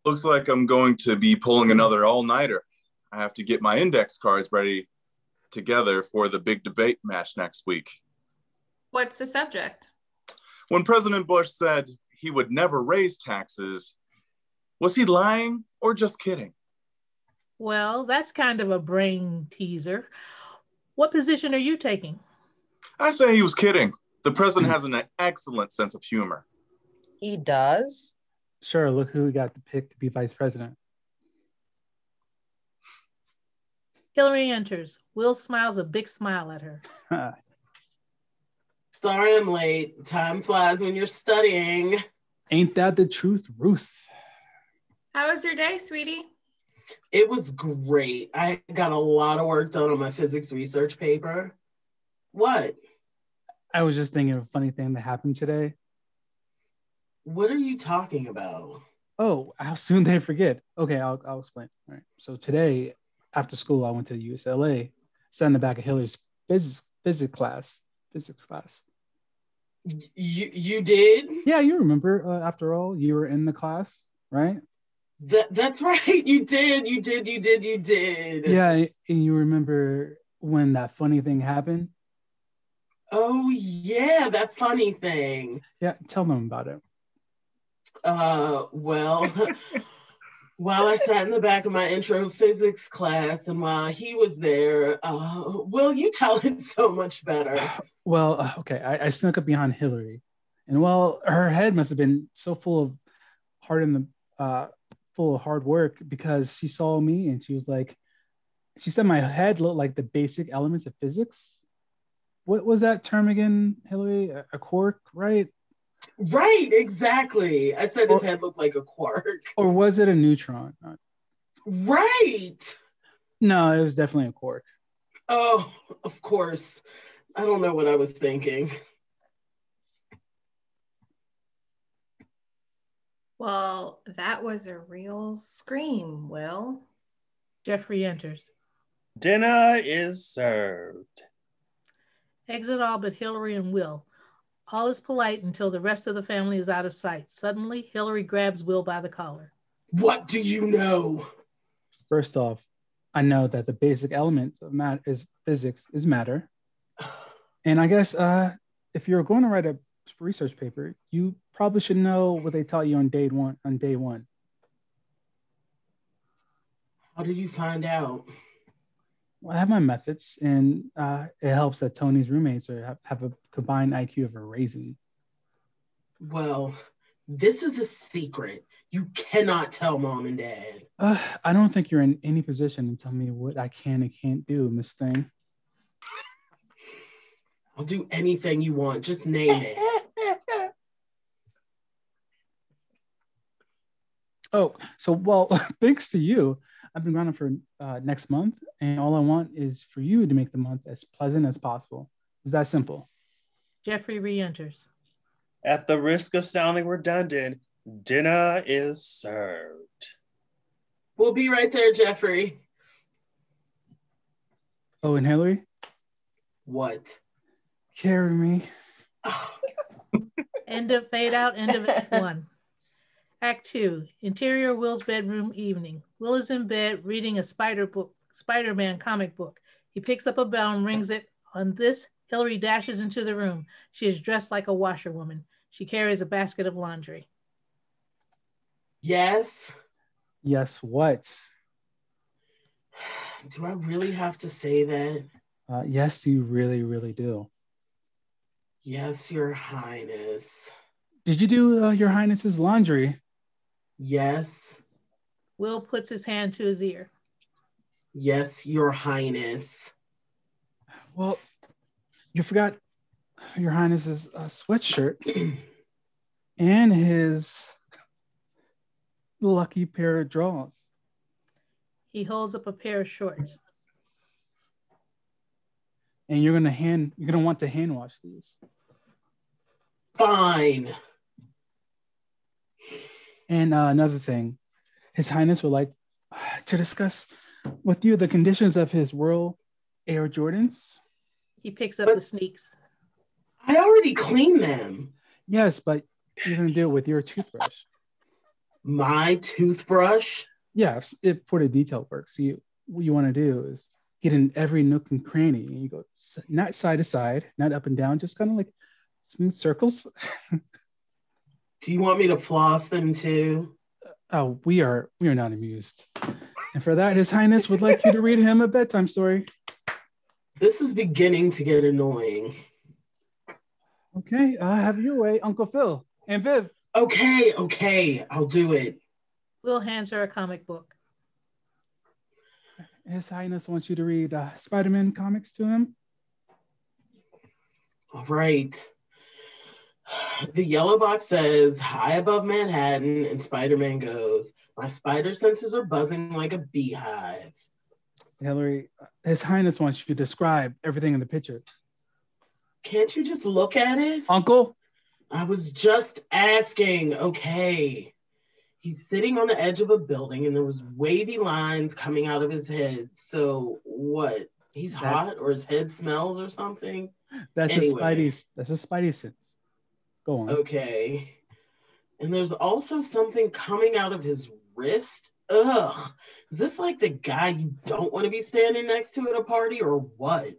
Looks like I'm going to be pulling another all-nighter. I have to get my index cards ready together for the big debate match next week. What's the subject? When President Bush said he would never raise taxes, was he lying or just kidding? Well, that's kind of a brain teaser. What position are you taking? I say he was kidding. The president has an excellent sense of humor. He does? Sure, look who we got to pick to be vice president. Hillary enters. Will smiles a big smile at her. Sorry I'm late. Time flies when you're studying. Ain't that the truth, Ruth? How was your day, sweetie? It was great. I got a lot of work done on my physics research paper. What? I was just thinking of a funny thing that happened today. What are you talking about? Oh, how soon they forget. Okay, I'll explain. All right. So today, after school, I went to UCLA, sat in the back of Hillary's physics class. You did? Yeah, you remember. After all, you were in the class, right? That's right. You did. Yeah, and you remember when that funny thing happened? Oh yeah, that funny thing. Yeah, tell them about it. Well, while I sat in the back of my intro physics class and while he was there, Will, you tell it so much better. Well, okay, I snuck up behind Hillary, and well, her head must have been so full of hard work because she saw me and she was like, she said my head looked like the basic elements of physics. What was that term again, Hillary? A quark, right? Right, exactly. I said his head looked like a quark. Or was it a neutron? Right. No, it was definitely a quark. Oh, of course. I don't know what I was thinking. Well, that was a real scream, Will. Jeffrey enters. Dinner is served. Exit all but Hillary and Will. All is polite until the rest of the family is out of sight. Suddenly, Hillary grabs Will by the collar. What do you know? First off, I know that the basic element of physics is matter. And I guess if you're going to write a research paper, you probably should know what they taught you on day one. How did you find out? Well, I have my methods, and it helps that Tony's roommates have a combined IQ of a raisin. Well, this is a secret. You cannot tell Mom and Dad. I don't think you're in any position to tell me what I can and can't do, Miss Thing. I'll do anything you want. Just name it. Oh, so, well, thanks to you, I've been running for next month, and all I want is for you to make the month as pleasant as possible. It's that simple. Jeffrey re-enters. At the risk of sounding redundant, dinner is served. We'll be right there, Jeffrey. Oh, and Hillary? What? Carry me. End of fade out, end of Act 1. Act 2, interior Will's bedroom evening. Will is in bed reading a Spider-Man comic book. He picks up a bell and rings it. On this, Hillary dashes into the room. She is dressed like a washerwoman. She carries a basket of laundry. Yes? Yes, what? Do I really have to say that? Yes, you really, really do. Yes, Your Highness. Did you do Your Highness's laundry? Yes. Will puts his hand to his ear. Yes, Your Highness. Well, you forgot Your Highness's sweatshirt and his lucky pair of drawers. He holds up a pair of shorts. And you're gonna want to hand wash these. Fine. And another thing, His Highness would like to discuss with you the conditions of his Royal Air Jordans. He picks up the sneaks. I already cleaned them. Yes, but you're going to do it with your toothbrush. My toothbrush? Yeah, for the detail work. See, what you want to do is get in every nook and cranny. And you go not side to side, not up and down, just kind of like smooth circles. Do you want me to floss them too? Oh, we are not amused. And for that, His Highness would like you to read him a bedtime story. This is beginning to get annoying. Okay, have your way, Uncle Phil and Viv. Okay, I'll do it. Will hands her a comic book. His Highness wants you to read Spider-Man comics to him. All right. The yellow box says, high above Manhattan, and Spider-Man goes, my spider senses are buzzing like a beehive. Hillary, His Highness wants you to describe everything in the picture. Can't you just look at it? Uncle? I was just asking. Okay. He's sitting on the edge of a building and there was wavy lines coming out of his head. So what? He's hot or his head smells or something? That's a Spidey sense. Go on. Okay. And there's also something coming out of his wrist. Ugh. Is this like the guy you don't want to be standing next to at a party or what?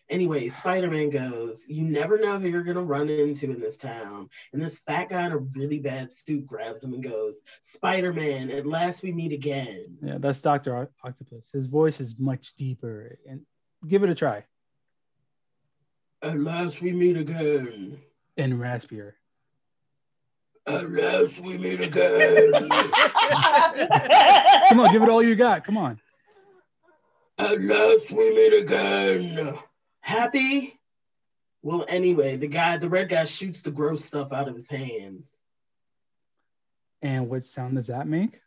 Anyway, Spider-Man goes, you never know who you're going to run into in this town. And this fat guy in a really bad suit grabs him and goes, Spider-Man, at last we meet again. Yeah, that's Dr. Octopus. His voice is much deeper. And give it a try. At last we meet again. And raspier. At last we meet again. Come on, give it all you got. Come on. At last we meet again. Happy? Well, anyway, the red guy shoots the gross stuff out of his hands. And what sound does that make?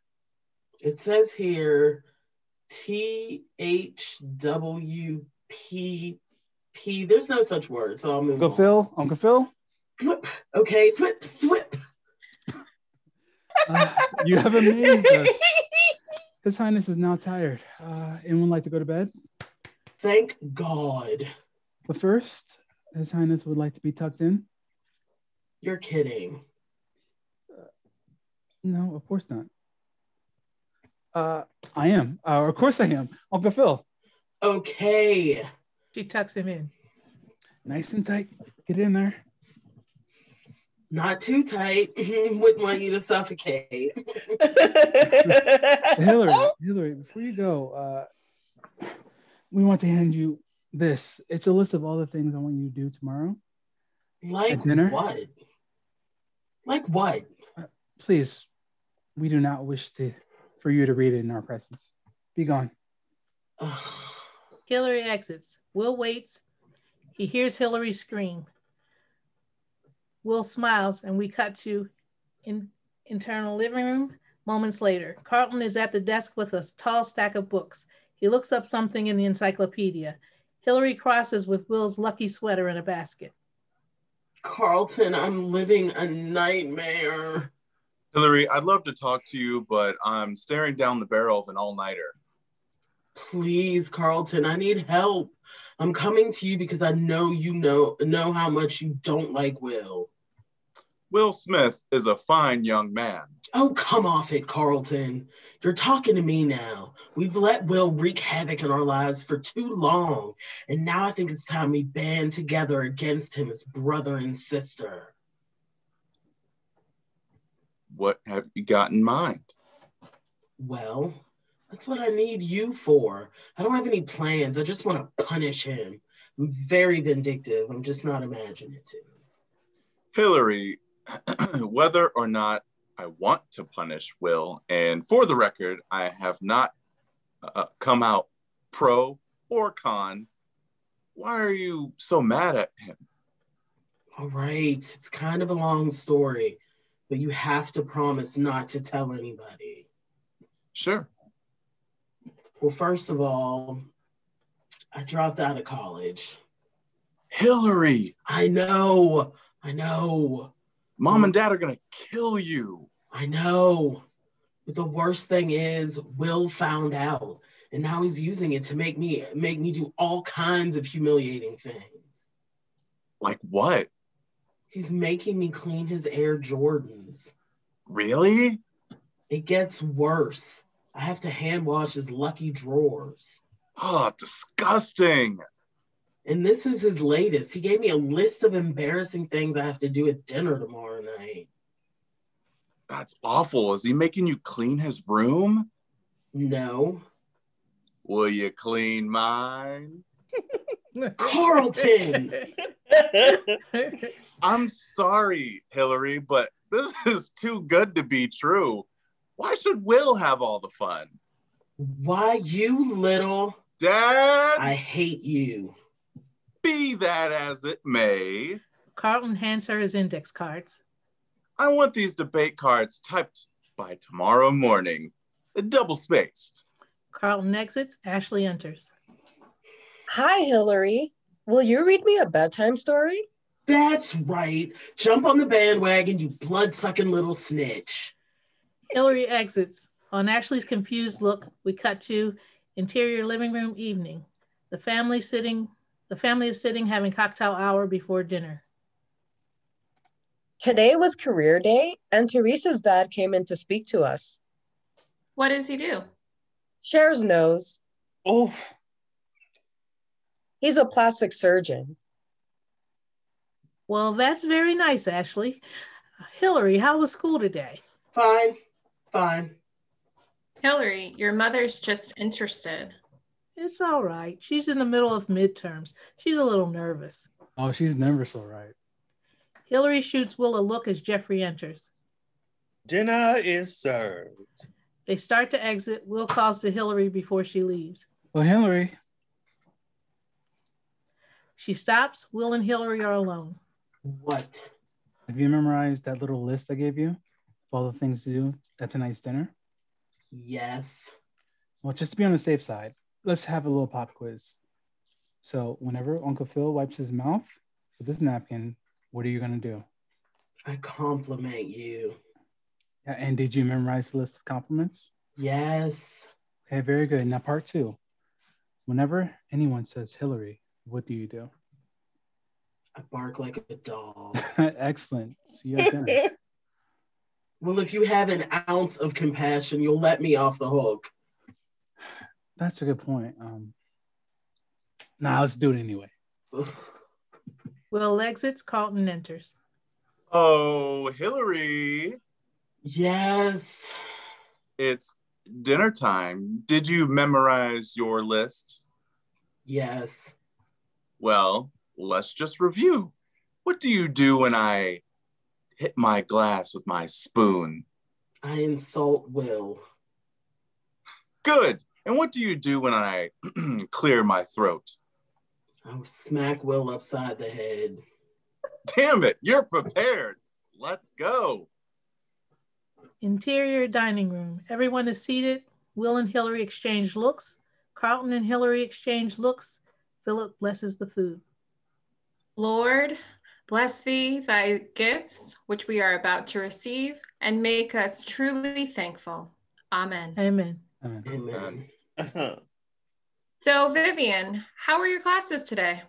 It says here, THWPP. There's no such word, so I'll move on. Uncle Phil? Okay, flip. You have amazed us. His Highness is now tired. Anyone like to go to bed? Thank God. But first, His Highness would like to be tucked in. You're kidding. No, of course not. I am. Of course I am. Uncle Phil. Okay. She tucks him in. Nice and tight. Get in there. Not too tight. Wouldn't want you to suffocate. Hillary, before you go, we want to hand you this. It's a list of all the things I want you to do tomorrow. Like at dinner. What? Like what? Please, we do not wish for you to read it in our presence. Be gone. Hillary exits. Will waits. He hears Hillary scream. Will smiles, and we cut to internal living room. Moments later, Carlton is at the desk with a tall stack of books. He looks up something in the encyclopedia. Hillary crosses with Will's lucky sweater in a basket. Carlton, I'm living a nightmare. Hillary, I'd love to talk to you, but I'm staring down the barrel of an all-nighter. Please, Carlton, I need help. I'm coming to you because I know you know how much you don't like Will. Will Smith is a fine young man. Oh, come off it, Carlton. You're talking to me now. We've let Will wreak havoc in our lives for too long, and now I think it's time we band together against him as brother and sister. What have you got in mind? Well, that's what I need you for. I don't have any plans. I just want to punish him. I'm very vindictive. I'm just not imaginative. Hillary, whether or not I want to punish Will, and for the record, I have not come out pro or con. Why are you so mad at him? All right, it's kind of a long story, but you have to promise not to tell anybody. Sure. Well, first of all, I dropped out of college. Hillary! I know. Mom and Dad are gonna kill you. I know. But the worst thing is, Will found out, and now he's using it to make me do all kinds of humiliating things. Like what? He's making me clean his Air Jordans. Really? It gets worse. I have to hand wash his lucky drawers. Oh, disgusting. And this is his latest. He gave me a list of embarrassing things I have to do at dinner tomorrow night. That's awful. Is he making you clean his room? No. Will you clean mine? Carlton! I'm sorry, Hillary, but this is too good to be true. Why should Will have all the fun? Why, you little... Dad! I hate you. Be that as it may. Carlton hands her his index cards. I want these debate cards typed by tomorrow morning, double-spaced. Carlton exits. Ashley enters. Hi, Hillary. Will you read me a bedtime story? That's right. Jump on the bandwagon, you blood-sucking little snitch. Hillary exits. On Ashley's confused look, we cut to interior living room evening. The family is sitting having cocktail hour before dinner. Today was career day, and Teresa's dad came in to speak to us. What does he do? Cher's knows. Oh. He's a plastic surgeon. Well, that's very nice, Ashley. Hillary, how was school today? Fine. Hillary, your mother's just interested. It's all right. She's in the middle of midterms. She's a little nervous. Oh, she's never so right. Hillary shoots Will a look as Jeffrey enters. Dinner is served. They start to exit. Will calls to Hillary before she leaves. Well, Hillary. She stops. Will and Hillary are alone. What? Have you memorized that little list I gave you of all the things to do at tonight's dinner? Yes. Well, just to be on the safe side, let's have a little pop quiz. So whenever Uncle Phil wipes his mouth with his napkin, what are you going to do? I compliment you. Yeah, and did you memorize the list of compliments? Yes. Okay, very good. Now part 2. Whenever anyone says Hillary, what do you do? I bark like a dog. Excellent. See you at dinner. Well, if you have an ounce of compassion, you'll let me off the hook. That's a good point. Nah, let's do it anyway. Will exits. Carlton enters. Oh, Hillary. Yes. It's dinner time. Did you memorize your list? Yes. Well, let's just review. What do you do when I hit my glass with my spoon? I insult Will. Good. And what do you do when I clear my throat? I'll smack Will upside the head. Damn it, you're prepared. Let's go. Interior dining room. Everyone is seated. Will and Hillary exchange looks. Carlton and Hillary exchange looks. Philip blesses the food. Lord, bless thee thy gifts, which we are about to receive, and make us truly thankful. Amen. Amen. Amen. So, Vivian, how were your classes today?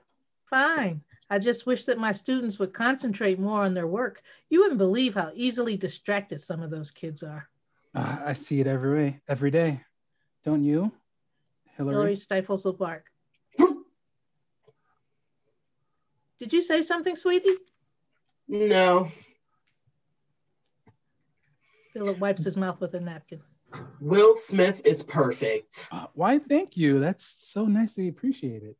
Fine. I just wish that my students would concentrate more on their work. You wouldn't believe how easily distracted some of those kids are. I see it every day. Don't you, Hillary? Hillary stifles a bark. Did you say something, sweetie? No. Philip wipes his mouth with a napkin. Will Smith is perfect. Why, thank you. That's so nicely appreciated.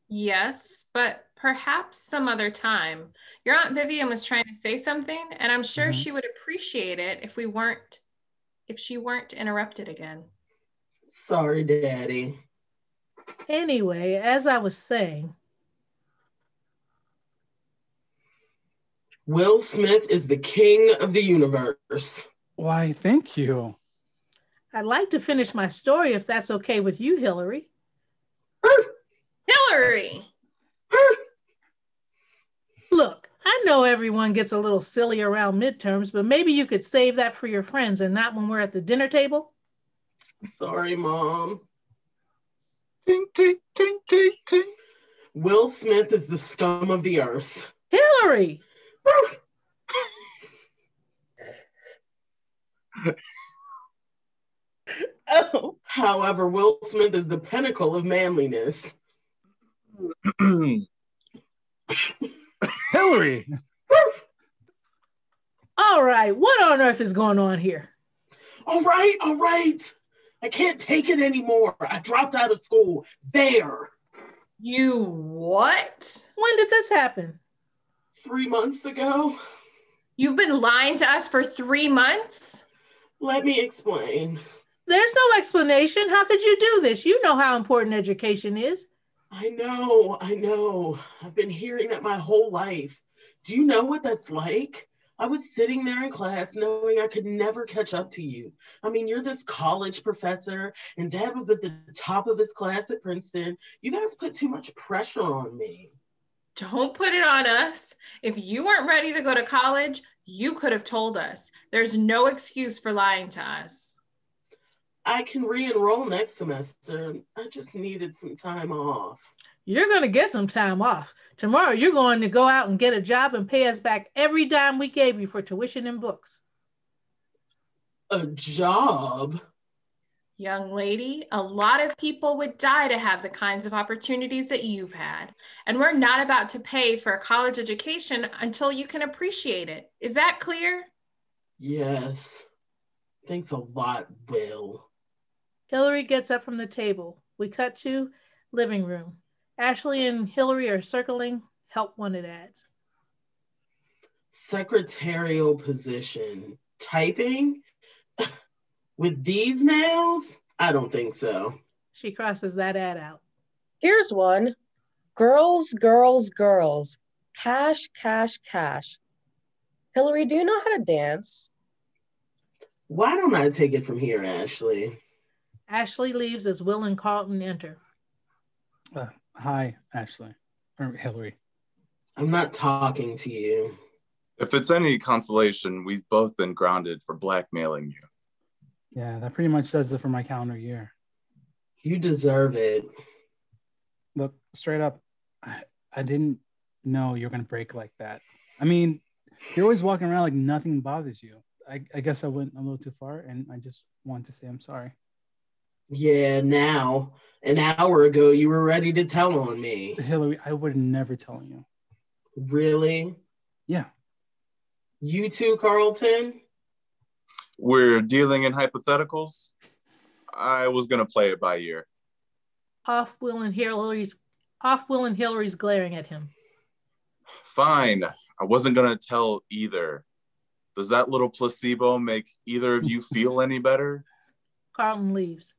Yes, but perhaps some other time. Your Aunt Vivian was trying to say something, and I'm sure she would appreciate it if she weren't interrupted again. Sorry, Daddy. Anyway, as I was saying, Will Smith is the king of the universe. Why, thank you. I'd like to finish my story if that's okay with you, Hillary. Hillary! Look, I know everyone gets a little silly around midterms, but maybe you could save that for your friends and not when we're at the dinner table. Sorry, Mom. Ting, ting, ting, ting, ting. Will Smith is the scum of the earth. Hillary! Oh. However, Will Smith is the pinnacle of manliness. Hillary! All right, what on earth is going on here? All right. I can't take it anymore. I dropped out of school. There. You what? When did this happen? 3 months ago. You've been lying to us for 3 months? Let me explain. There's no explanation. How could you do this? You know how important education is. I know. I've been hearing that my whole life. Do you know what that's like? I was sitting there in class knowing I could never catch up to you. I mean, you're this college professor, and Dad was at the top of his class at Princeton. You guys put too much pressure on me. Don't put it on us. If you weren't ready to go to college, you could have told us. There's no excuse for lying to us. I can re-enroll next semester. I just needed some time off. You're going to get some time off. Tomorrow, you're going to go out and get a job and pay us back every dime we gave you for tuition and books. A job? Young lady, a lot of people would die to have the kinds of opportunities that you've had. And we're not about to pay for a college education until you can appreciate it. Is that clear? Yes. Thanks a lot, Will. Hillary gets up from the table. We cut to living room. Ashley and Hillary are circling help wanted ads. Secretarial position. Typing? With these nails? I don't think so. She crosses that ad out. Here's one. Girls, girls, girls. Cash, cash, cash. Hillary, do you know how to dance? Why don't I take it from here, Ashley? Ashley leaves as Will and Carlton enter. Hi, Ashley. Or Hillary. I'm not talking to you. If it's any consolation, we've both been grounded for blackmailing you. Yeah, that pretty much says it for my calendar year. You deserve it. Look, straight up, I didn't know you were going to break like that. I mean, you're always walking around like nothing bothers you. I guess I went a little too far, and I just wanted to say I'm sorry. Yeah, now. An hour ago, you were ready to tell on me. Hillary, I would never tell you. Really? Yeah. You too, Carlton? We're dealing in hypotheticals. I was going to play it by ear. Off Will and Hillary's glaring at him. Fine. I wasn't going to tell either. Does that little placebo make either of you feel any better? Carlton leaves.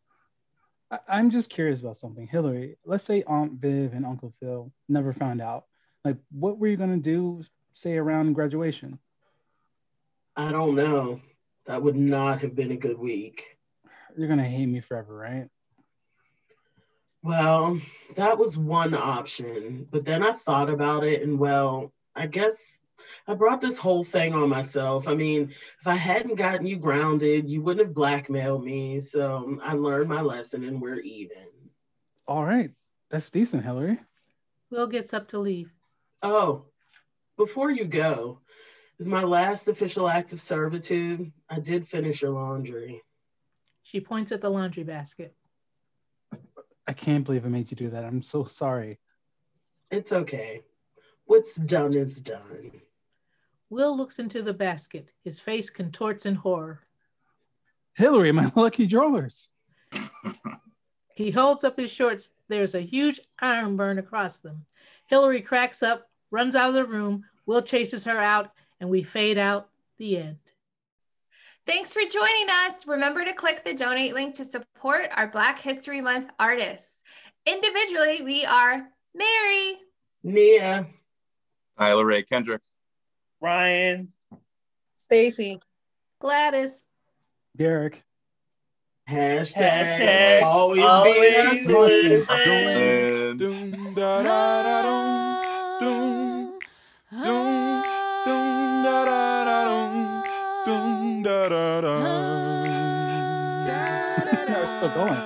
I'm just curious about something. Hillary, let's say Aunt Viv and Uncle Phil never found out. Like, what were you going to do, say, around graduation? I don't know. That would not have been a good week. You're going to hate me forever, right? Well, that was one option. But then I thought about it, and well, I guess I brought this whole thing on myself. I mean, if I hadn't gotten you grounded, you wouldn't have blackmailed me. So I learned my lesson and we're even. All right. That's decent, Hillary. Will gets up to leave. Oh, before you go, as my last official act of servitude, I did finish your laundry. She points at the laundry basket. I can't believe I made you do that. I'm so sorry. It's okay. What's done is done. Will looks into the basket. His face contorts in horror. Hillary, my lucky drawers. He holds up his shorts. There's a huge iron burn across them. Hillary cracks up, runs out of the room. Will chases her out, and we fade out. The end. Thanks for joining us. Remember to click the donate link to support our Black History Month artists. Individually, we are Mary, Nia, Tyler Ray Kendrick, Ryan, Stacy, Gladys, Derek. Hashtag always be hustling. It's still going.